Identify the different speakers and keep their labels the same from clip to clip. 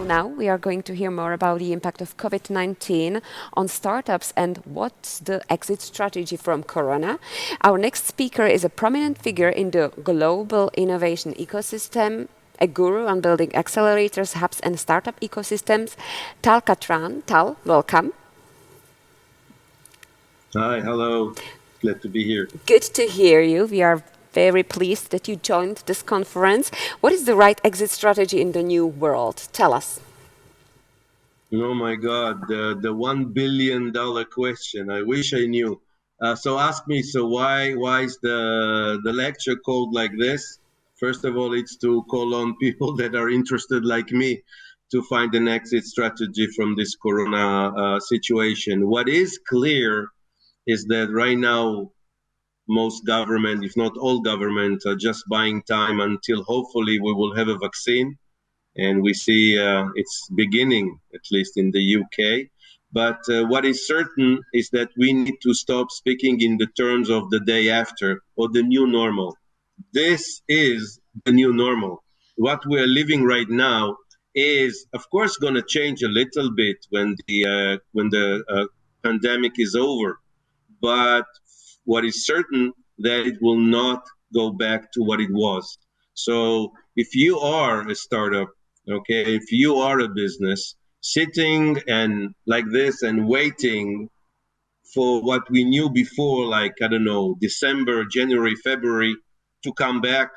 Speaker 1: now we are going to hear more about the impact of COVID-19 on startups and what's the exit strategy from Corona. Our next speaker is a prominent figure in the global innovation ecosystem, a guru on building accelerators, hubs, and startup ecosystems. Tal Catran. Tal, welcome.
Speaker 2: Hi, hello. Glad to be here.
Speaker 1: Good to hear you. We are very pleased that you joined this conference. What is the right exit strategy in the new world? Tell us.
Speaker 2: Oh my God, the $1 billion question. I wish I knew. So ask me, so why is the lecture called like this? First of all, it's to call on people that are interested like me to find an exit strategy from this Corona situation. What is clear is that right now, most government, if not all governments, are just buying time until hopefully we will have a vaccine. And we see it's beginning, at least in the UK. But what is certain is that we need to stop speaking in the terms of the day after or the new normal. This is the new normal. What we're living right now is, of course, going to change a little bit when the pandemic is over. But what is certain that it will not go back to what it was. So if you are a startup, okay, if you are a business sitting and like this and waiting for what we knew before, like, I don't know, December, January, February to come back,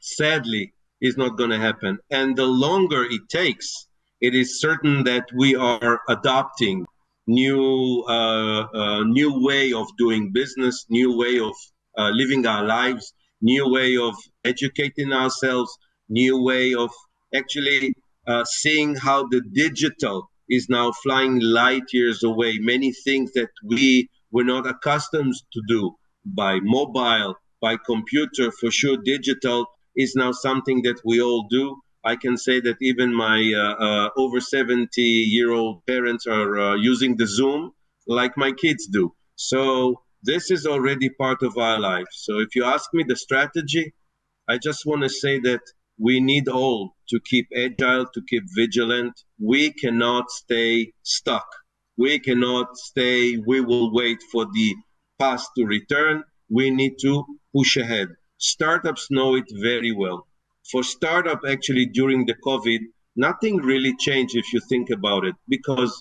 Speaker 2: sadly, is not going to happen. And the longer it takes, it is certain that we are adopting new way of doing business, new way of living our lives, new way of educating ourselves, new way of actually seeing how the digital is now flying light years away. Many things that we were not accustomed to do by mobile, by computer, for sure digital is now something that we all do. I can say that even my over 70-year-old parents are using the Zoom like my kids do. So this is already part of our life. So if you ask me the strategy, I just want to say that we need all to keep agile, to keep vigilant. We cannot stay stuck. We cannot stay, we will wait for the past to return. We need to push ahead. Startups know it very well. For startup, actually, during the COVID, nothing really changed if you think about it, because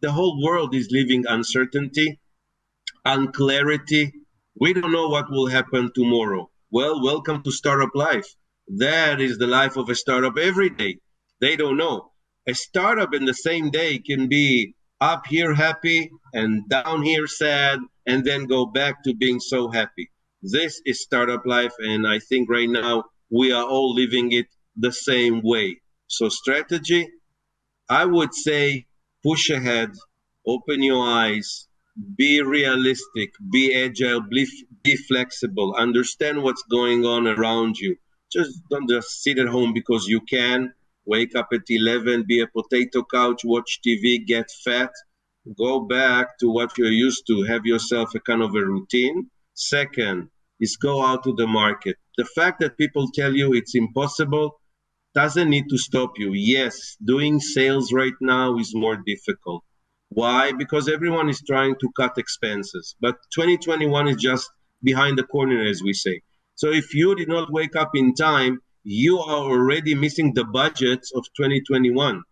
Speaker 2: the whole world is living uncertainty, unclarity. We don't know what will happen tomorrow. Well, welcome to startup life. That is the life of a startup every day. They don't know. A startup in the same day can be up here happy and down here sad and then go back to being so happy. This is startup life, and I think right now we are all living it the same way. So strategy, I would say push ahead, open your eyes, be realistic, be agile, be flexible, understand what's going on around you. Don't just sit at home because you can. Wake up at 11, be a potato couch, watch TV, get fat. Go back to what you're used to. Have yourself a kind of a routine. Second is go out to the market. The fact that people tell you it's impossible doesn't need to stop you. Yes, doing sales right now is more difficult. Why? Because everyone is trying to cut expenses. But 2021 is just behind the corner, as we say. So if you did not wake up in time, you are already missing the budgets of 2021.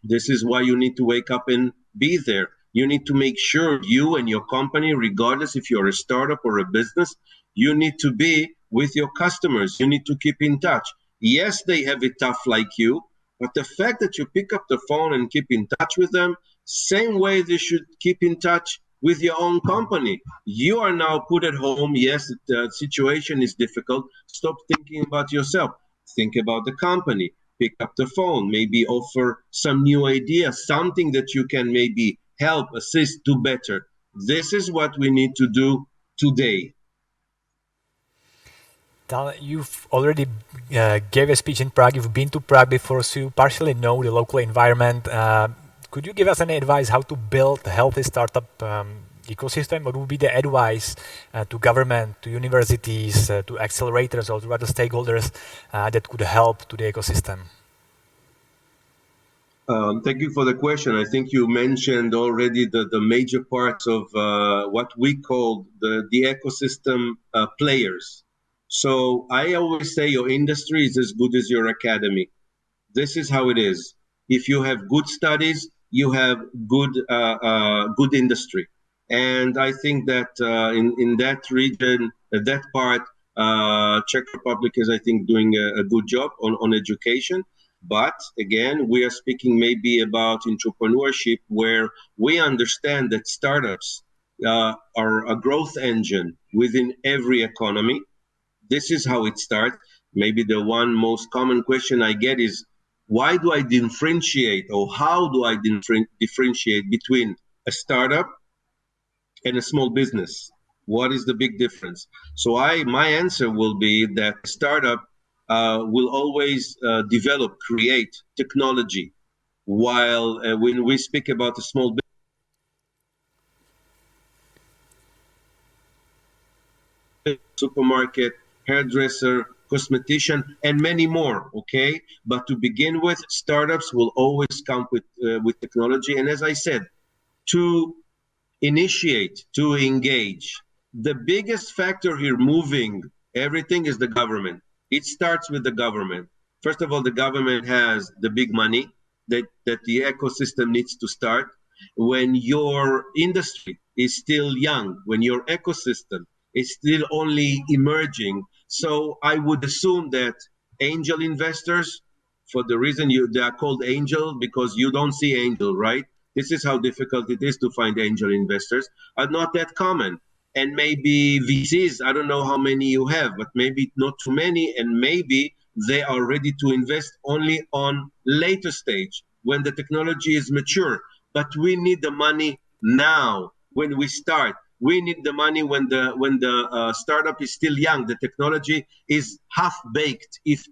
Speaker 2: This is why you need to wake up and be there. You need to make sure you and your company, regardless if you're a startup or a business, you need to be with your customers. You need to keep in touch. Yes, they have it tough like you, but the fact that you pick up the phone and keep in touch with them, same way they should keep in touch with your own company. You are now put at home. Yes, the situation is difficult. Stop thinking about yourself. Think about the company. Pick up the phone, maybe offer some new idea, something that you can maybe help, assist, do better. This is what we need to do today.
Speaker 3: Tal, you've already gave a speech in Prague. You've been to Prague before, so you partially know the local environment. Could you give us any advice how to build a healthy startup ecosystem? What would be the advice to government, to universities, to accelerators, or to other stakeholders that could help to the ecosystem?
Speaker 2: Thank you for the question. I think you mentioned already the major parts of what we call the ecosystem players. So I always say your industry is as good as your academy. This is how it is. If you have good studies, you have good industry, and I think that in that region, that part, Czech Republic is, I think, doing a good job on education. But again, we are speaking maybe about entrepreneurship, where we understand that startups are a growth engine within every economy. This is how it starts. Maybe the one most common question I get is, why do I differentiate, or how do I differentiate between a startup and a small business? What is the big difference? So my answer will be that startup will always develop, create technology, while when we speak about a small supermarket, hairdresser, cosmetician, and many more. Okay, but to begin with, startups will always come with technology. And as I said, to initiate, to engage, the biggest factor here moving everything is the government. It starts with the government. First of all, the government has the big money that the ecosystem needs to start. When your industry is still young, when your ecosystem is still only emerging, so I would assume that angel investors, for the reason they are called angel, because you don't see angel, right? This is how difficult it is to find angel investors, are not that common. And maybe VCs, I don't know how many you have, but maybe not too many, and maybe they are ready to invest only on later stage when the technology is mature. But we need the money now when we start. We need the money when the startup is still young. The technology is half baked. If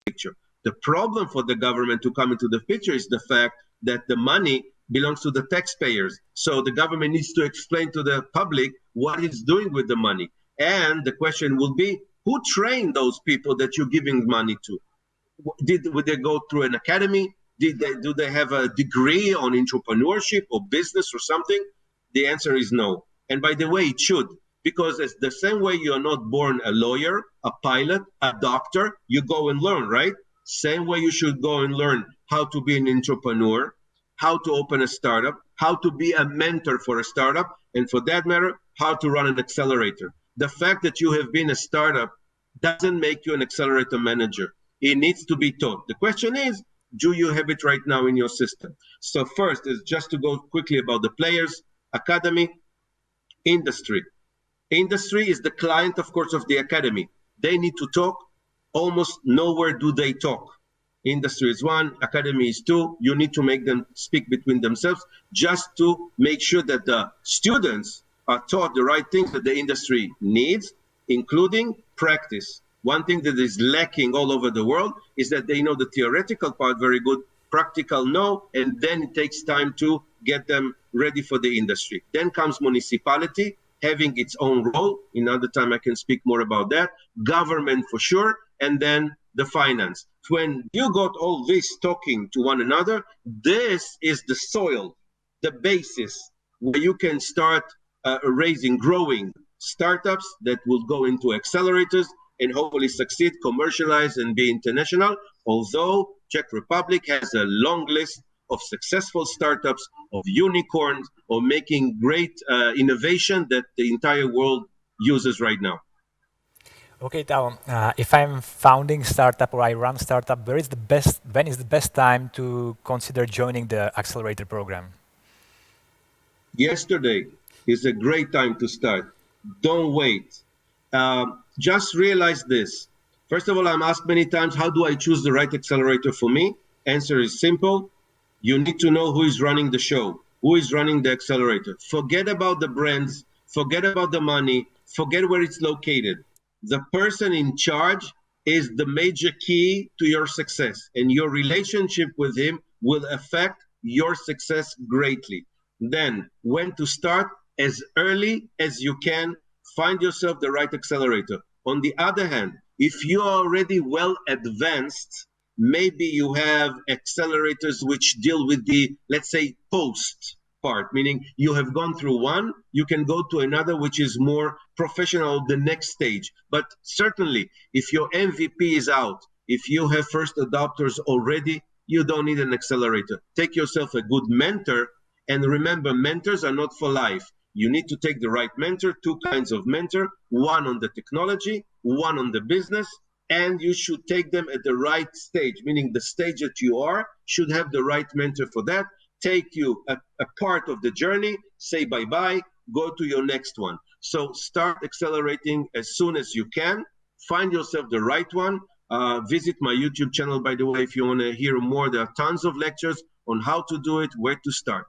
Speaker 2: picture. The problem for the government to come into the picture is the fact that the money belongs to the taxpayers. So the government needs to explain to the public what it's doing with the money. And the question will be, who trained those people that you're giving money to? Would they go through an academy? Do they have a degree on entrepreneurship or business or something? The answer is no. And by the way, it should, because it's the same way you are not born a lawyer, a pilot, a doctor, you go and learn, right? Same way you should go and learn how to be an entrepreneur, how to open a startup, how to be a mentor for a startup, and for that matter, how to run an accelerator. The fact that you have been a startup doesn't make you an accelerator manager. It needs to be taught. The question is, do you have it right now in your system? So first is just to go quickly about the players, academy, industry. Industry is the client, of course, of the academy. They need to talk. Almost nowhere do they talk. Industry is one, academy is two. You need to make them speak between themselves just to make sure that the students are taught the right things that the industry needs, including practice. One thing that is lacking all over the world is that they know the theoretical part very good, practical no, and then it takes time to get them ready for the industry. Then comes municipality, having its own role. Another time I can speak more about that. Government for sure, and then the finance. When you got all this talking to one another, this is the soil, the basis where you can start growing startups that will go into accelerators and hopefully succeed, commercialize, and be international. Although Czech Republic has a long list of successful startups, of unicorns, of making great innovation that the entire world uses right now.
Speaker 3: Okay, Tal, if I'm founding startup or I run startup, when is the best time to consider joining the accelerator program?
Speaker 2: Yesterday is a great time to start. Don't wait. Just realize this. First of all, I'm asked many times, how do I choose the right accelerator for me? Answer is simple. You need to know who is running the show, who is running the accelerator. Forget about the brands, forget about the money, forget where it's located. The person in charge is the major key to your success, and your relationship with him will affect your success greatly. Then, when to start, as early as you can, find yourself the right accelerator. On the other hand, If you are already well advanced, maybe you have accelerators which deal with the, let's say, post part, meaning you have gone through one, you can go to another which is more professional, the next stage. But certainly, if your MVP is out, if you have first adopters already, you don't need an accelerator. Take yourself a good mentor, and remember, mentors are not for life. You need to take the right mentor, two kinds of mentor, one on the technology, one on the business, and you should take them at the right stage, meaning the stage that you are should have the right mentor for that. Take you a part of the journey, say bye-bye, go to your next one. So start accelerating as soon as you can. Find yourself the right one. Visit my YouTube channel, by the way, if you want to hear more. There are tons of lectures on how to do it, where to start.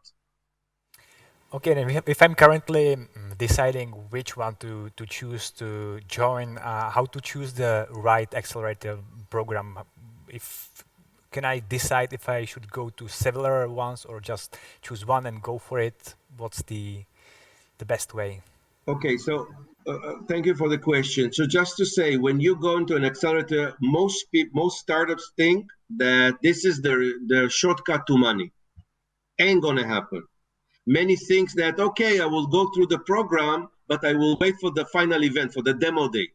Speaker 3: Okay, then if I'm currently deciding which one to choose to join, how to choose the right accelerator program, if can I decide if I should go to several ones or just choose one and go for it? What's the best way?
Speaker 2: Okay, so thank you for the question. So just to say, when you go into an accelerator, most startups think that this is the shortcut to money. Ain't gonna happen. Many think that, okay, I will go through the program, but I will wait for the final event, for the demo day.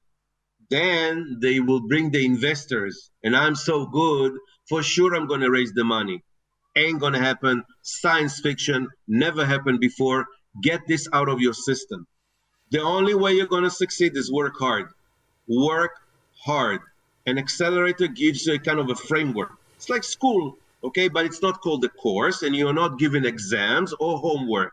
Speaker 2: Then they will bring the investors, and I'm so good, for sure I'm gonna raise the money. Ain't gonna happen. Science fiction, never happened before. Get this out of your system. The only way you're going to succeed is work hard. Work hard. An accelerator gives you a kind of a framework. It's like school, okay? But it's not called a course, and you're not given exams or homework.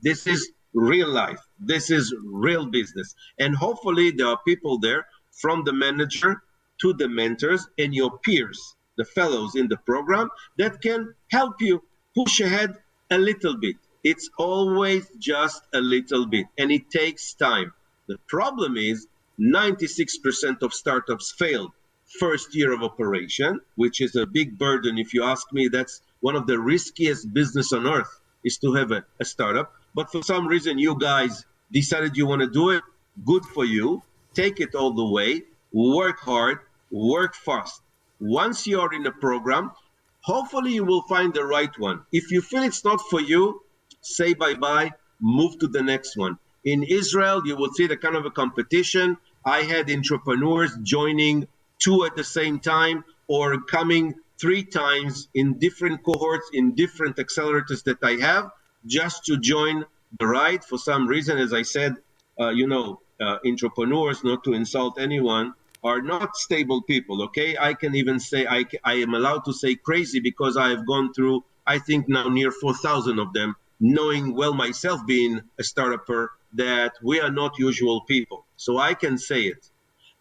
Speaker 2: This is real life. This is real business. And hopefully there are people there, from the manager to the mentors and your peers, the fellows in the program, that can help you push ahead a little bit. It's always just a little bit, and it takes time. The problem is 96% of startups failed first year of operation, which is a big burden. If you ask me, that's one of the riskiest business on earth, is to have a startup. But for some reason, you guys decided you want to do it. Good for you. Take it all the way. Work hard. Work fast. Once you're in a program, hopefully you will find the right one. If you feel it's not for you, say bye-bye, move to the next one. In Israel, you will see the kind of a competition. I had entrepreneurs joining 2 at the same time or coming 3 times in different cohorts, in different accelerators that I have, just to join the ride. For some reason, as I said, entrepreneurs, not to insult anyone, are not stable people, okay? I can even say, I am allowed to say crazy, because I have gone through, I think now near 4,000 of them, knowing well myself, being a startupper, that we are not usual people. So I can say it.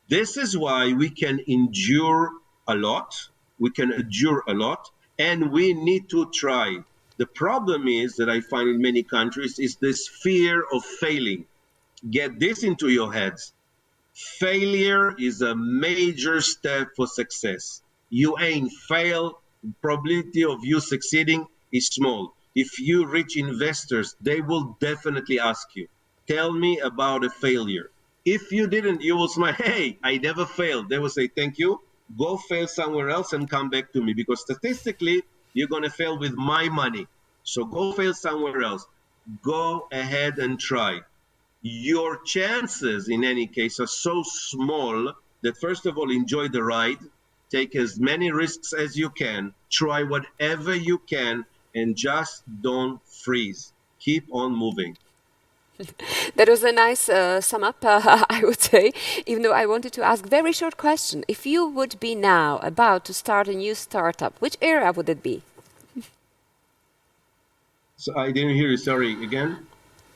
Speaker 2: This is why we can endure a lot. We can endure a lot, and we need to try. The problem is that I find in many countries is this fear of failing. Get this into your heads. Failure is a major step for success. You ain't fail, probability of you succeeding is small. If you reach investors, they will definitely ask you, tell me about a failure. If you didn't, you will smile, hey, I never failed. They will say, thank you, go fail somewhere else and come back to me, because statistically, you're going to fail with my money. So go fail somewhere else. Go ahead and try. Your chances, in any case, are so small that, first of all, enjoy the ride, take as many risks as you can, try whatever you can, and just don't freeze. Keep on moving.
Speaker 1: That was a nice sum up, I would say, even though I wanted to ask very short question. If you would be now about to start a new startup, which area would it be?
Speaker 2: So I didn't hear you, sorry, again?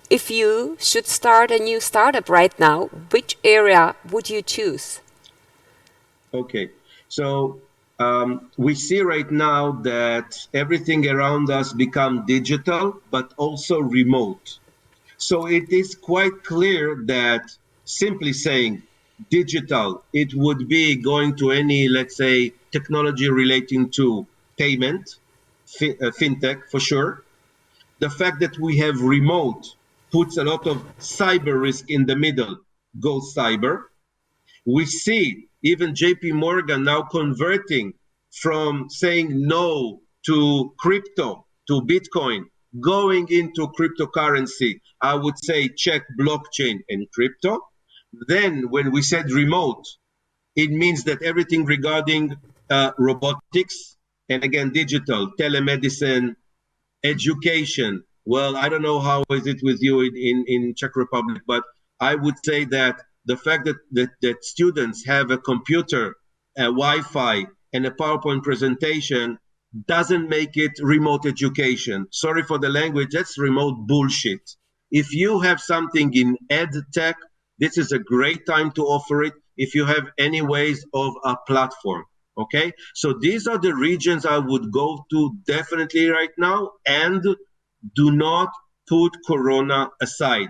Speaker 1: If you should start a new startup right now, which area would you choose?
Speaker 2: Okay, so we see right now that everything around us become digital, but also remote. So it is quite clear that, simply saying digital, it would be going to any, let's say, technology relating to payment, fintech for sure. The fact that we have remote puts a lot of cyber risk in the middle, go cyber. We see even JP Morgan now converting from saying no to crypto, to Bitcoin, going into cryptocurrency. I would say check blockchain and crypto. Then when we said remote, it means that everything regarding robotics and again digital, telemedicine, education. Well, I don't know how is it with you in Czech Republic, but I would say that the fact that students have a computer, a Wi-Fi, and a PowerPoint presentation doesn't make it remote education. Sorry for the language, that's remote bullshit. If you have something in ed tech, this is a great time to offer it if you have any ways of a platform. Okay, so these are the regions I would go to definitely right now, and do not put Corona aside.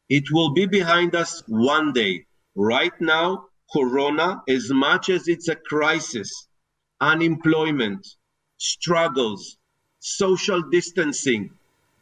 Speaker 2: It will be behind us one day. Right now, Corona, as much as it's a crisis, unemployment, struggles, social distancing,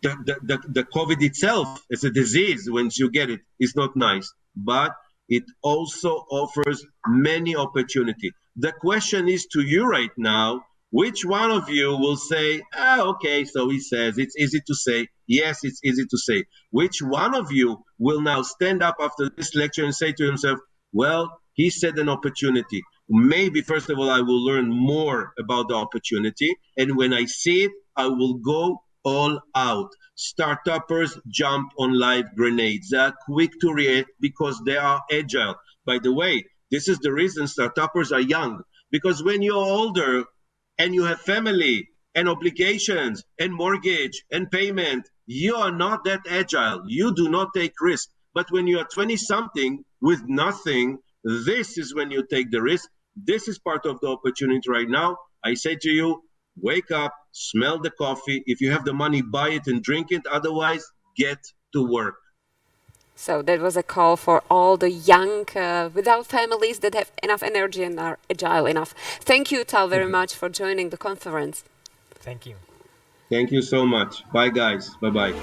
Speaker 2: the COVID itself as a disease, once you get it, is not nice. But it also offers many opportunities. The question is to you right now, which one of you will say, okay, so he says, it's easy to say. Yes, it's easy to say. Which one of you will now stand up after this lecture and say to himself, well, he said an opportunity. Maybe, first of all, I will learn more about the opportunity. And when I see it, I will go all out. Startuppers jump on live grenades. They are quick to react because they are agile. By the way, this is the reason startuppers are young. Because when you're older and you have family and obligations and mortgage and payment, you are not that agile. You do not take risk. But when you are 20-something with nothing, this is when you take the risk. This is part of the opportunity right now. I say to you, wake up, smell the coffee. If you have the money, buy it and drink it. Otherwise, get to work.
Speaker 1: So that was a call for all the young, without families, that have enough energy and are agile enough. Thank you, Tal, very much for joining the conference.
Speaker 3: Thank you.
Speaker 2: Thank you so much. Bye, guys. Bye-bye.